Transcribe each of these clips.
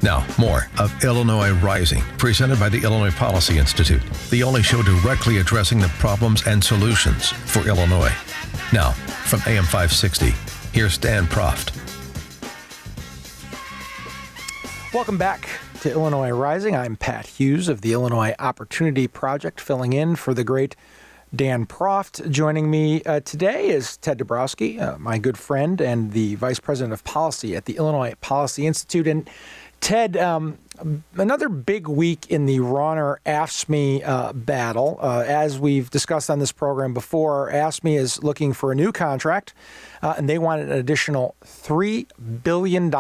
Now, more of Illinois Rising, presented by the Illinois Policy Institute, the only show directly addressing the problems and solutions for Illinois. Now, from AM 560, here's Dan Proft. Welcome back to Illinois Rising. I'm Pat Hughes of the Illinois Opportunity Project, filling in for the great Dan Proft. Joining me today is Ted Dabrowski, my good friend and the Vice President of Policy at the Illinois Policy Institute. And Ted, another big week in the Rauner AFSCME battle. As we've discussed on this program before, AFSCME is looking for a new contract, and they want an additional $3 billion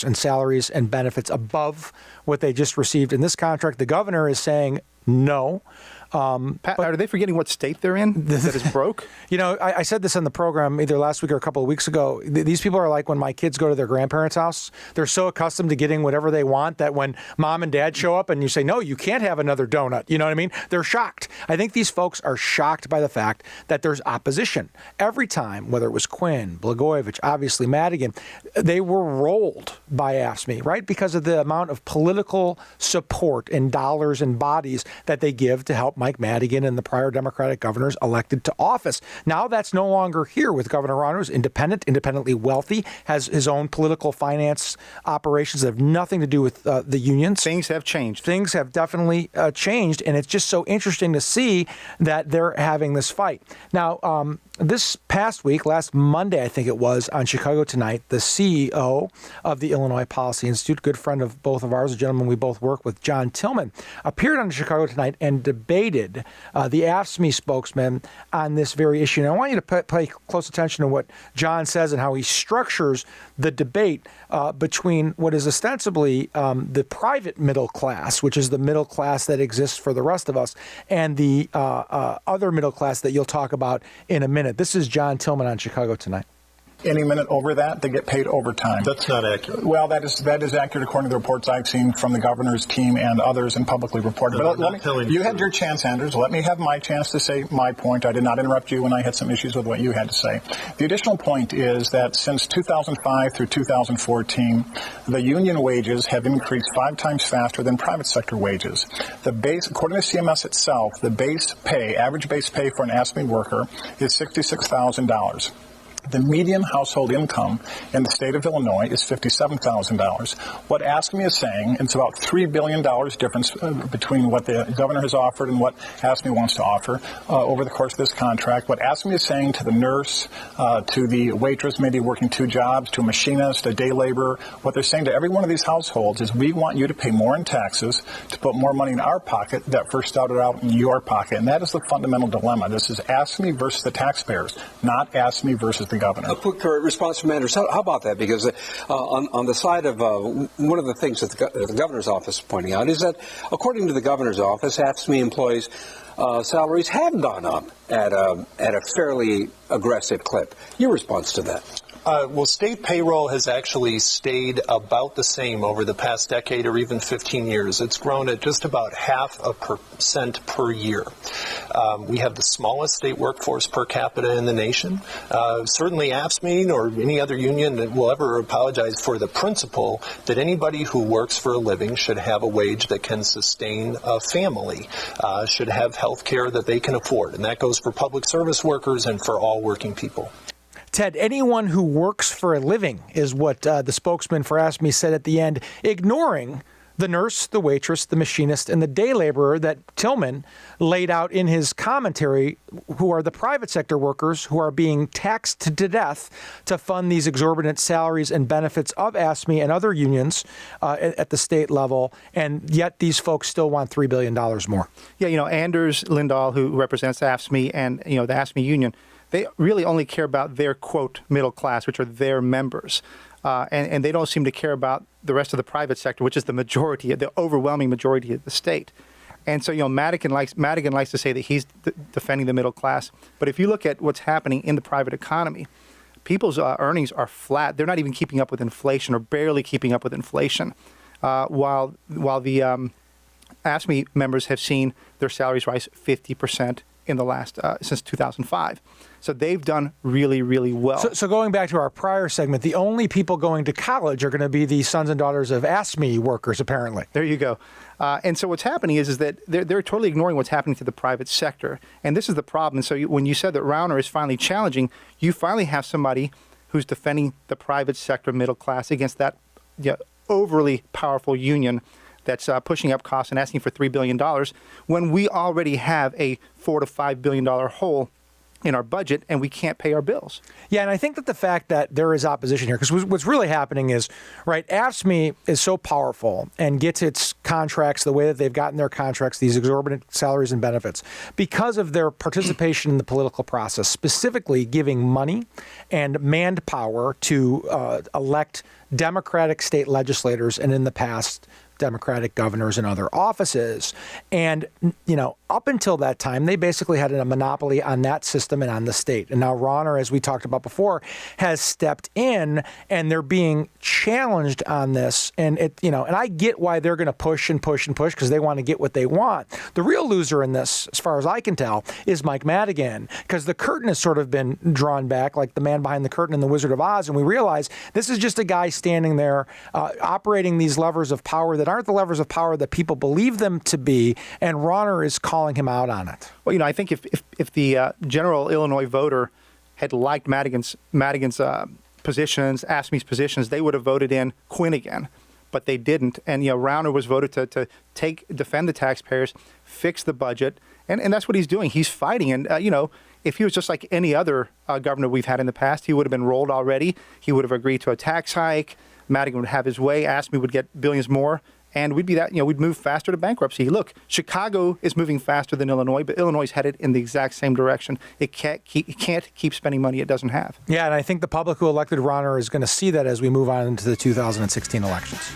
in salaries and benefits above what they just received in this contract. The governor is saying no. Pat, are they forgetting what state they're in that is broke? You know, I said this on the program either last week or a couple of weeks ago. These people are like when my kids go to their grandparents' house. They're so accustomed to getting whatever they want that when mom and dad show up and you say, no, you can't have another donut. You know what I mean? They're shocked. I think these folks are shocked by the fact that there's opposition. Every time, whether it was Quinn, Blagojevich, obviously Madigan, they were rolled by AFSCME, right? Because of the amount of political support in dollars and bodies that they give to help Mike Madigan and the prior Democratic governors elected to office. Now that's no longer here with Governor Rauner, who's independently wealthy, has his own political finance operations that have nothing to do with the unions. Things have changed. Things have definitely changed, and it's just so interesting to see that they're having this fight. Now, this past week, last Monday, I think it was, on Chicago Tonight, the CEO of the Illinois Policy Institute, good friend of both of ours, a gentleman we both work with, John Tillman, appeared on Chicago Tonight and debated the AFSCME spokesman on this very issue. And I want you to pay close attention to what John says and how he structures the debate between what is ostensibly the private middle class, which is the middle class that exists for the rest of us, and the other middle class that you'll talk about in a minute. This is John Tillman on Chicago Tonight. Any minute over that, they get paid overtime. That's not accurate. Well, that is accurate according to the reports I've seen from the governor's team and others and publicly reported. No, but you had your chance, Anders. Let me have my chance to say my point. I did not interrupt you when I had some issues with what you had to say. The additional point is that since 2005 through 2014, the union wages have increased 5 times faster than private sector wages. The base, according to CMS itself, the base pay, average base pay for an AFSCME worker is $66,000. The median household income in the state of Illinois is $57,000. What AFSCME is saying, it's about $3 billion difference between what the governor has offered and what AFSCME wants to offer over the course of this contract. What AFSCME is saying to the nurse, to the waitress, maybe working 2 jobs, to a machinist, a day laborer, what they're saying to every one of these households is we want you to pay more in taxes to put more money in our pocket that first started out in your pocket. And that is the fundamental dilemma. This is AFSCME versus the taxpayers, not AFSCME versus the governor. A quick response from Anders. How about that? Because on the side of one of the things that the governor's office is pointing out is that, according to the governor's office, AFSCME employees' salaries have gone up at a fairly aggressive clip. Your response to that? Well, state payroll has actually stayed about the same over the past decade or even 15 years. It's grown at just about 0.5% per year. We have the smallest state workforce per capita in the nation. Certainly AFSCME or any other union that will ever apologize for the principle that anybody who works for a living should have a wage that can sustain a family, should have health care that they can afford. And that goes for public service workers and for all working people. Ted, anyone who works for a living is what the spokesman for AFSCME said at the end, ignoring the nurse, the waitress, the machinist, and the day laborer that Tillman laid out in his commentary, who are the private sector workers who are being taxed to death to fund these exorbitant salaries and benefits of AFSCME and other unions at the state level. And yet these folks still want $3 billion more. Yeah, Anders Lindahl, who represents AFSCME and, the AFSCME union, they really only care about their, quote, middle class, which are their members. And they don't seem to care about the rest of the private sector, which is the overwhelming majority of the state. And so, Madigan likes to say that he's defending the middle class. But if you look at what's happening in the private economy, people's earnings are flat. They're not even keeping up with inflation or barely keeping up with inflation. While the AFSCME members have seen their salaries rise 50% in the last since 2005. So they've done really, really well. So going back to our prior segment, the only people going to college are going to be the sons and daughters of AFSCME workers, apparently. There you go. And so what's happening is that they're totally ignoring what's happening to the private sector. And this is the problem. And so when you said that Rauner is finally challenging, you finally have somebody who's defending the private sector middle class against that overly powerful union that's pushing up costs and asking for $3 billion when we already have a $4 to $5 billion hole in our budget and we can't pay our bills. Yeah, and I think that the fact that there is opposition here, because what's really happening is, right, AFSCME is so powerful and gets its contracts the way that they've gotten their contracts, these exorbitant salaries and benefits, because of their participation in the political process, specifically giving money and manpower to elect Democratic state legislators and in the past Democratic governors and other offices. And, up until that time, they basically had a monopoly on that system and on the state. And now Rauner, as we talked about before, has stepped in and they're being challenged on this. And and I get why they're going to push and push and push because they want to get what they want. The real loser in this, as far as I can tell, is Mike Madigan, because the curtain has sort of been drawn back like the man behind the curtain in The Wizard of Oz. And we realize this is just a guy standing there operating these levers of power that aren't the levers of power that people believe them to be, and Rauner is calling him out on it. Well, I think if the general Illinois voter had liked Madigan's positions, AFSCME's positions, they would have voted in Quinn again, but they didn't. And Rauner was voted to defend the taxpayers, fix the budget, and that's what he's doing. He's fighting, and if he was just like any other governor we've had in the past, he would have been rolled already. He would have agreed to a tax hike. Madigan would have his way. AFSCME would get billions more. And we'd move faster to bankruptcy. Look, Chicago is moving faster than Illinois, but Illinois is headed in the exact same direction. It can't keep spending money it doesn't have. Yeah, and I think the public who elected Rauner is going to see that as we move on into the 2016 elections.